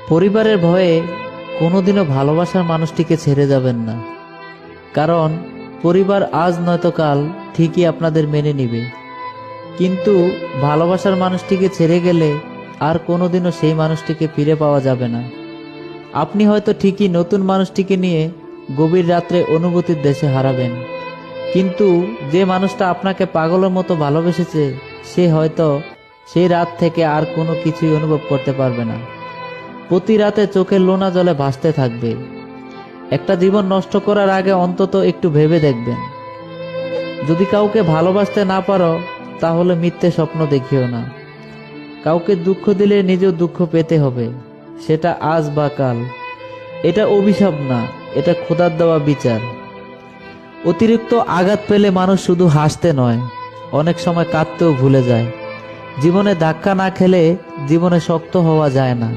পরিবারের ভয়ে কোনোদিনও ভালোবাসার মানুষটিকে ছেড়ে যাবেন না, কারণ পরিবার আজ নয়তো কাল ঠিকই আপনাদের মেনে নিবে। কিন্তু ভালোবাসার মানুষটিকে ছেড়ে গেলে আর কোনোদিনও সেই মানুষটিকে ফিরে পাওয়া যাবে না। আপনি হয়তো ঠিকই নতুন মানুষটিকে নিয়ে গভীর রাত্রে অনুভূতির দেশে হারাবেন, কিন্তু যে মানুষটা আপনাকে পাগলের মতো ভালোবেসেছে সে হয়তো সেই রাত থেকে আর কোনো কিছুই অনুভব করতে পারবে না। প্রতি রাতে চোখের লোনা জলে ভাসতে থাকবে। একটা জীবন নষ্ট করার আগে অন্তত একটু ভেবে দেখবেন। যদি কাউকে ভালোবাসতে না পারো তাহলে মিথ্যে স্বপ্ন দেখিও না। কাউকে দুঃখ দিলে নিজেও দুঃখ পেতে হবে, সেটা আজ বা কাল। এটা অভিশাপ না, এটা খোদার দেওয়া বিচার। অতিরিক্ত আঘাত পেলে মানুষ শুধু হাসতে নয়, অনেক সময় কাঁদতেও ভুলে যায়। জীবনে ধাক্কা না খেলে জীবনে শক্ত হওয়া যায় না।